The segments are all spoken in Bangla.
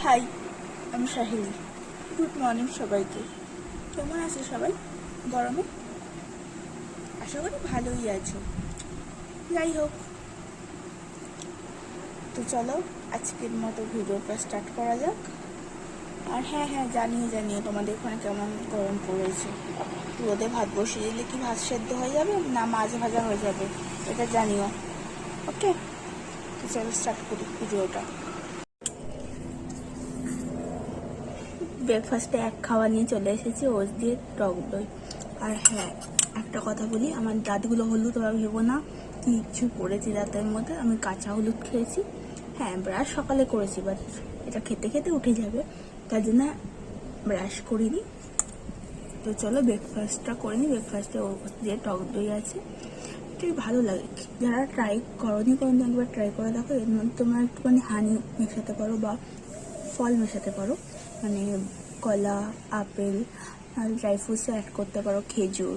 হাই, আমি সাহিলি। গুড মর্নিং সবাইকে। কেমন আছে সবাই গরমে? আশা করি ভালোই আছো। যাই হোক, তো চলো আজকের মতো ভিডিওটা স্টার্ট করা যাক। আর হ্যাঁ, জানিও তোমাদের ওখানে কেমন গরম পড়েছে। রোদে ভাত বসিয়ে দিলে কি ভাত সেদ্ধ হয়ে যাবে, না মাছ ভাজা হয়ে যাবে, এটা জানিও। ওকে, তো চলো স্টার্ট করি ভিডিওটা। ব্রেকফাস্টে এক খাওয়া নিয়ে চলে এসেছি, ওটস দিয়ে টক দই। আর হ্যাঁ, একটা কথা বলি, আমার দাঁতগুলো হলুদ ওরা ভেবো না কিছু পড়েছি দাঁতের মধ্যে। আমি কাঁচা হলুদ খেয়েছি। হ্যাঁ, ব্রাশ সকালে করেছি, বাট এটা খেতে খেতে উঠে যাবে, তার জন্য ব্রাশ করিনি। তো চলো ব্রেকফাস্টটা করে নিই। ব্রেকফাস্টে ওটস দিয়ে টক দই আছে, এটাই ভালো লাগে। যারা ট্রাই করনি একবার ট্রাই করে দেখো। এর মধ্যে তোমরা একটুখানি হানি মেশাতে পারো বা ফল মেশাতে পারো, মানে কলা, আপেল, আর ড্রাই ফ্রুটসও অ্যাড করতে পারো, খেজুর।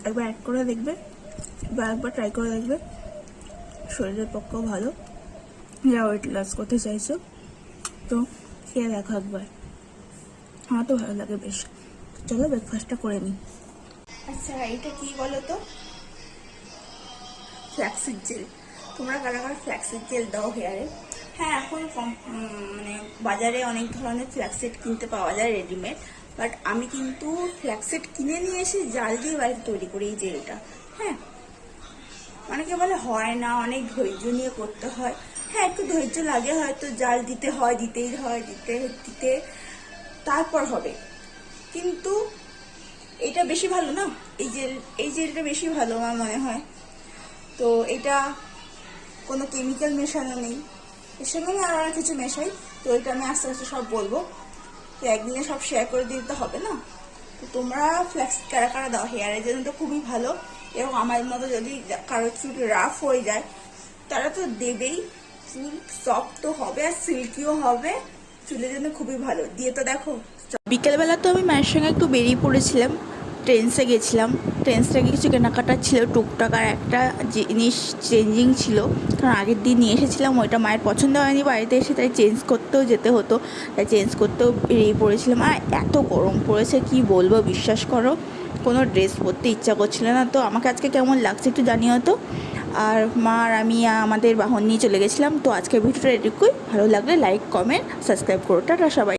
একবার অ্যাড করে দেখবে বা একবার ট্রাই করে দেখবে, শরীরের পক্ষেও ভালো। যারা ওয়েট লস করতে চাইছো তো খেয়ে দেখো একবার, আমার তো ভালো লাগে বেশ। চলো ব্রেকফাস্টটা করে নিই। আচ্ছা, এটা কি বলো তো? Flaxseed gel. তোমরা কারা ফ্ল্যাক্সিড জেল দাও হেয়ারে? হ্যাঁ, এখন মানে বাজারে অনেক ধরনের ফ্ল্যাক্সিড কিনতে পাওয়া যায় রেডিমেড, বাট আমি কিন্তু ফ্ল্যাক্সিড কিনে নিয়ে এসে জাল দিয়ে বাড়িতে তৈরি করি এই জেলটা। হ্যাঁ, অনেকে বলে হয় না, অনেক ধৈর্য নিয়ে করতে হয়। হ্যাঁ, একটু ধৈর্য লাগে, হয়তো জাল দিতে হয়, দিতে তারপর হবে, কিন্তু এটা বেশি ভালো না। এই জেলটা বেশি ভালো আমার মনে হয়। তো এটা কোনো কেমিক্যাল মেশানো নেই, এর সঙ্গে আমি আর অনেক কিছু মেশাই। তো এটা আমি আস্তে আস্তে সব বলবো, তো একদিনে সব শেয়ার করে দিতে হবে না। তো তোমরা ফ্ল্যাক্স কারা দাও হেয়ারের জন্য, তো খুবই ভালো। এবং আমার মতো যদি কারো চুল রাফ হয়ে যায়, তারা তো দেবেই। চুল সফট তো হবে আর সিল্কিও হবে, চুলের জন্য খুবই ভালো। দিয়ে তো দেখো, বিকেলবেলা তো আমি মায়ের সঙ্গে একটু বেরিয়ে পড়েছিলাম, ট্রেন্সে গেছিলাম। ট্রেন্স থেকে কিছু কেনাকাটা ছিল টুকটাক, আর একটা জিনিস চেঞ্জিং ছিল, কারণ আগের দিন নিয়ে এসেছিলাম ওইটা মায়ের পছন্দ হয়নি বাড়িতে এসে, তাই চেঞ্জ করতেও যেতে হতো, তাই চেঞ্জ করতেও বেরিয়ে পড়েছিলাম। আর এত গরম পড়েছে কি বলবো, বিশ্বাস করো কোনো ড্রেস পরতে ইচ্ছা করছিল না। তো আমাকে আজকে কেমন লাগছে একটু জানিও তো। আর মা আর আমি আমাদের বাহন নিয়ে চলে গেছিলাম। তো আজকের ভিডিওটা এটুকুই, ভালো লাগলে লাইক, কমেন্ট, সাবস্ক্রাইব করো। টাটা সবাই।